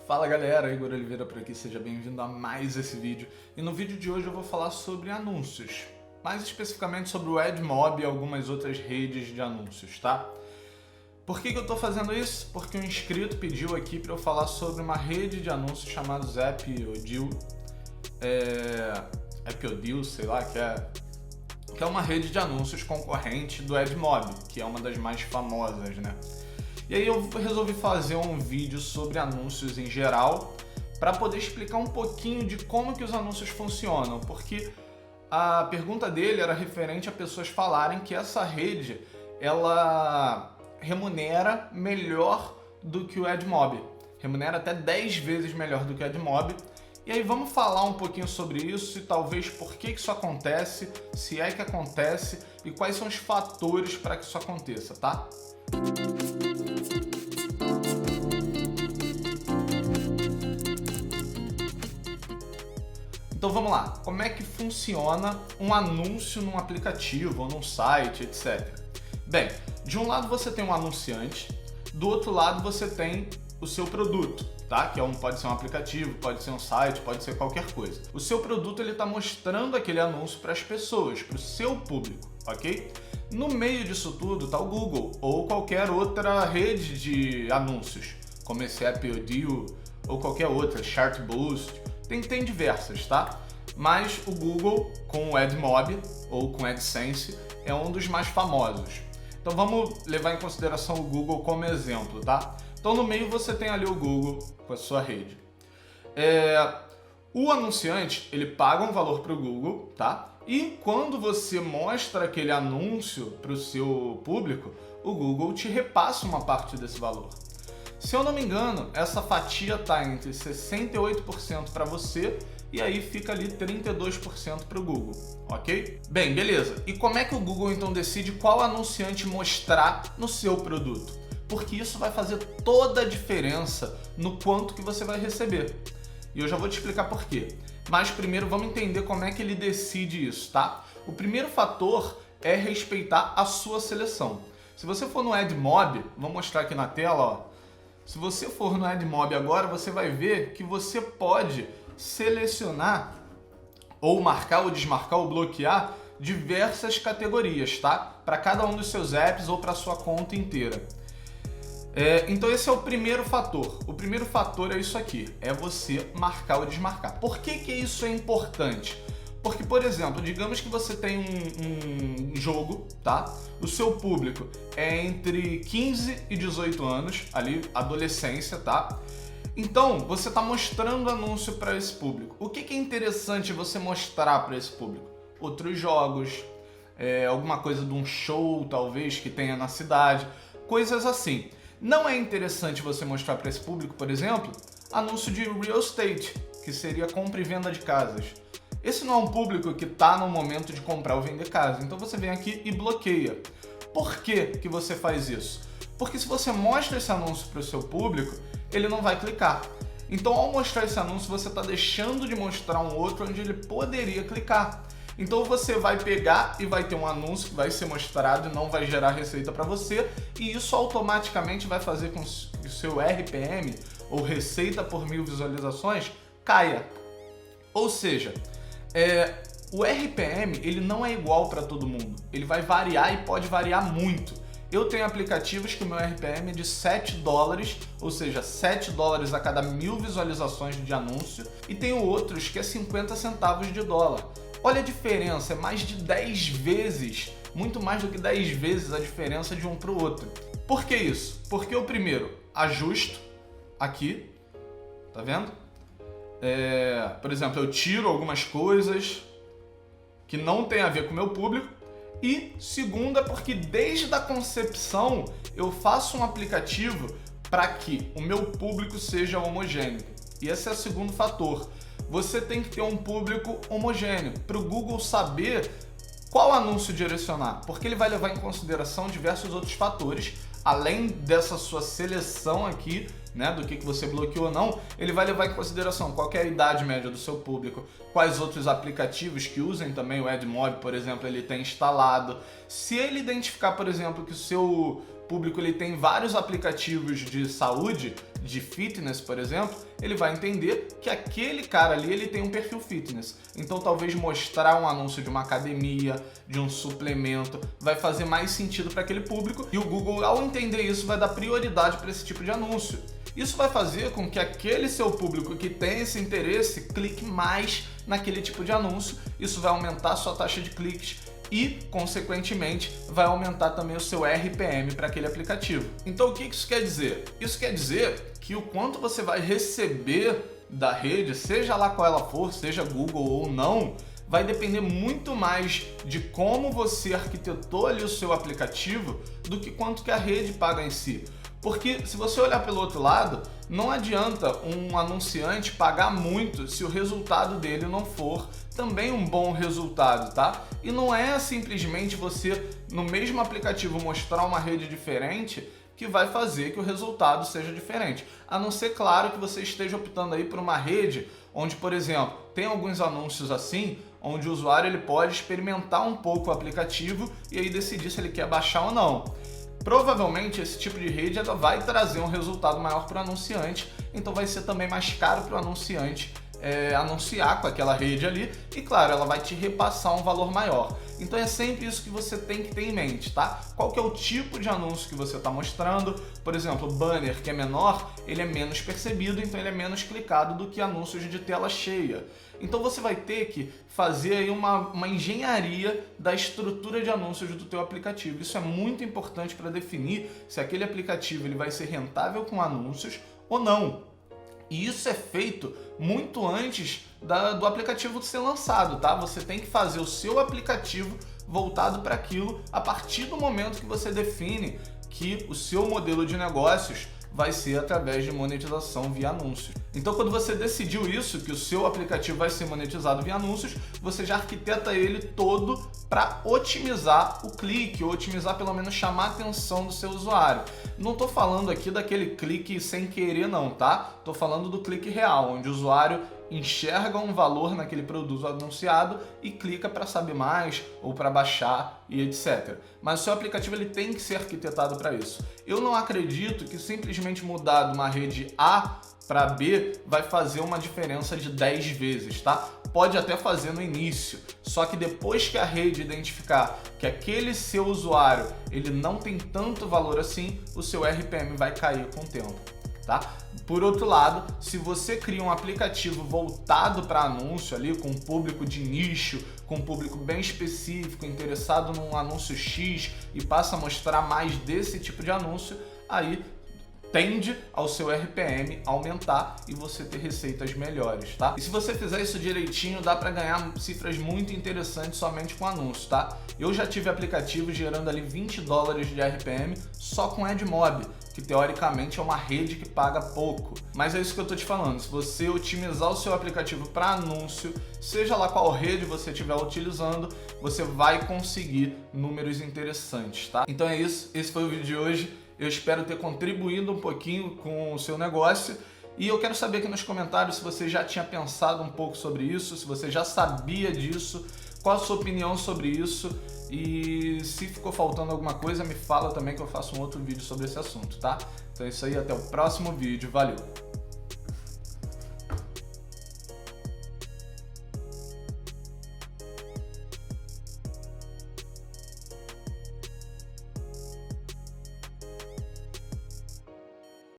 Fala galera, Igor Oliveira por aqui, seja bem-vindo a mais esse vídeo. E no vídeo de hoje eu vou falar sobre anúncios, mais especificamente sobre o AdMob e algumas outras redes de anúncios, tá? Por que eu tô fazendo isso? Porque um inscrito pediu aqui para eu falar sobre uma rede de anúncios chamada Zapodil, sei lá, que é uma rede de anúncios concorrente do AdMob, que é uma das mais famosas, né? E aí eu resolvi fazer um vídeo sobre anúncios em geral para poder explicar um pouquinho de como que os anúncios funcionam, porque a pergunta dele era referente a pessoas falarem que essa rede ela remunera melhor do que o AdMob, remunera até 10 vezes melhor do que o AdMob. E aí vamos falar um pouquinho sobre isso e talvez por que isso acontece, se é que acontece e quais são os fatores para que isso aconteça, tá? Então vamos lá, como é que funciona um anúncio num aplicativo ou num site, etc. Bem, de um lado você tem um anunciante, do outro lado você tem o seu produto, tá? Que pode ser um aplicativo, pode ser um site, pode ser qualquer coisa. O seu produto ele está mostrando aquele anúncio para as pessoas, para o seu público, ok? No meio disso tudo está o Google ou qualquer outra rede de anúncios, como esse Zapodil ou qualquer outra, Chartboost. Tem diversas, tá? Mas o Google com o AdMob ou com AdSense é um dos mais famosos. Então vamos levar em consideração o Google como exemplo, tá? Então no meio você tem ali o Google com a sua rede. O anunciante, ele paga um valor para o Google, tá? E quando você mostra aquele anúncio para o seu público, o Google te repassa uma parte desse valor. Se eu não me engano, essa fatia está entre 68% para você e aí fica ali 32% para o Google, ok? Bem, beleza. E como é que o Google então decide qual anunciante mostrar no seu produto? Porque isso vai fazer toda a diferença no quanto que você vai receber. E eu já vou te explicar por quê. Mas primeiro vamos entender como é que ele decide isso, tá? O primeiro fator é respeitar a sua seleção. Se você for no AdMob, vou mostrar aqui na tela, ó. Se você for no AdMob agora, você vai ver que você pode selecionar ou marcar ou desmarcar ou bloquear diversas categorias, tá? Para cada um dos seus apps ou para sua conta inteira. Então esse é o primeiro fator. O primeiro fator é isso aqui, é você marcar ou desmarcar. Por que isso é importante? Porque, por exemplo, digamos que você tem um jogo, tá? O seu público é entre 15 e 18 anos, ali, adolescência, tá? Então, você está mostrando anúncio para esse público. O que é interessante você mostrar para esse público? Outros jogos, alguma coisa de um show, talvez, que tenha na cidade, coisas assim. Não é interessante você mostrar para esse público, por exemplo, anúncio de real estate, que seria compra e venda de casas. Esse não é um público que está no momento de comprar ou vender casa, então você vem aqui e bloqueia. Por que você faz isso? Porque se você mostra esse anúncio para o seu público, ele não vai clicar. Então ao mostrar esse anúncio, você está deixando de mostrar um outro onde ele poderia clicar. Então você vai pegar e vai ter um anúncio que vai ser mostrado e não vai gerar receita para você, e isso automaticamente vai fazer com que o seu RPM, ou receita por 1000 visualizações, caia. Ou seja, o RPM ele não é igual para todo mundo, ele vai variar e pode variar muito. Eu tenho aplicativos que o meu RPM é de $7, ou seja, $7 a cada 1000 visualizações de anúncio, e tenho outros que é 50 centavos de dólar. Olha a diferença, é mais de 10 vezes, muito mais do que 10 vezes a diferença de um para o outro. Por que isso? Porque eu primeiro ajusto aqui, tá vendo? Por exemplo, eu tiro algumas coisas que não tem a ver com o meu público. E segundo é porque desde a concepção eu faço um aplicativo para que o meu público seja homogêneo. E esse é o segundo fator. Você tem que ter um público homogêneo para o Google saber qual anúncio direcionar, porque ele vai levar em consideração diversos outros fatores, além dessa sua seleção aqui, né, do que você bloqueou ou não, ele vai levar em consideração qual é a idade média do seu público, quais outros aplicativos que usem também o AdMob, por exemplo, ele tem instalado. Se ele identificar, por exemplo, que o seu público ele tem vários aplicativos de saúde, de fitness, por exemplo, ele vai entender que aquele cara ali ele tem um perfil fitness. Então talvez mostrar um anúncio de uma academia, de um suplemento, vai fazer mais sentido para aquele público, e o Google, ao entender isso, vai dar prioridade para esse tipo de anúncio. Isso vai fazer com que aquele seu público que tem esse interesse clique mais naquele tipo de anúncio. Isso vai aumentar a sua taxa de cliques e, consequentemente, vai aumentar também o seu RPM para aquele aplicativo. Então, o que isso quer dizer? Isso quer dizer que o quanto você vai receber da rede, seja lá qual ela for, seja Google ou não, vai depender muito mais de como você arquitetou ali o seu aplicativo do que quanto que a rede paga em si. Porque se você olhar pelo outro lado, não adianta um anunciante pagar muito se o resultado dele não for também um bom resultado, tá? E não é simplesmente você, no mesmo aplicativo, mostrar uma rede diferente que vai fazer que o resultado seja diferente. A não ser, claro, que você esteja optando aí por uma rede onde, por exemplo, tem alguns anúncios assim, onde o usuário ele pode experimentar um pouco o aplicativo e aí decidir se ele quer baixar ou não. Provavelmente esse tipo de rede ela vai trazer um resultado maior para o anunciante, então vai ser também mais caro para o anunciante anunciar com aquela rede ali, e claro, ela vai te repassar um valor maior. Então é sempre isso que você tem que ter em mente, tá? Qual que é o tipo de anúncio que você está mostrando? Por exemplo, o banner, que é menor, ele é menos percebido, então ele é menos clicado do que anúncios de tela cheia. Então você vai ter que fazer aí uma engenharia da estrutura de anúncios do teu aplicativo. Isso é muito importante para definir se aquele aplicativo ele vai ser rentável com anúncios ou não. E isso é feito muito antes do aplicativo ser lançado, tá? Você tem que fazer o seu aplicativo voltado para aquilo a partir do momento que você define que o seu modelo de negócios vai ser através de monetização via anúncios. Então, quando você decidiu isso, que o seu aplicativo vai ser monetizado via anúncios, você já arquiteta ele todo para otimizar o clique, ou otimizar, pelo menos, chamar a atenção do seu usuário. Não estou falando aqui daquele clique sem querer não, tá? Estou falando do clique real, onde o usuário enxerga um valor naquele produto anunciado e clica para saber mais ou para baixar e etc. Mas o seu aplicativo ele tem que ser arquitetado para isso. Eu não acredito que simplesmente mudar de uma rede A para B vai fazer uma diferença de 10 vezes, tá? Pode até fazer no início, só que depois que a rede identificar que aquele seu usuário ele não tem tanto valor assim, o seu RPM vai cair com o tempo. Tá? Por outro lado, se você cria um aplicativo voltado para anúncio ali, com um público de nicho, com um público bem específico, interessado num anúncio X e passa a mostrar mais desse tipo de anúncio, aí tende ao seu RPM aumentar e você ter receitas melhores, tá? E se você fizer isso direitinho, dá para ganhar cifras muito interessantes somente com anúncio, tá? Eu já tive aplicativos gerando ali $20 de RPM só com AdMob, que teoricamente é uma rede que paga pouco. Mas é isso que eu tô te falando, se você otimizar o seu aplicativo para anúncio, seja lá qual rede você estiver utilizando, você vai conseguir números interessantes, tá? Então é isso, esse foi o vídeo de hoje. Eu espero ter contribuído um pouquinho com o seu negócio e eu quero saber aqui nos comentários se você já tinha pensado um pouco sobre isso, se você já sabia disso, qual a sua opinião sobre isso e se ficou faltando alguma coisa, me fala também que eu faço um outro vídeo sobre esse assunto, tá? Então é isso aí, até o próximo vídeo, valeu!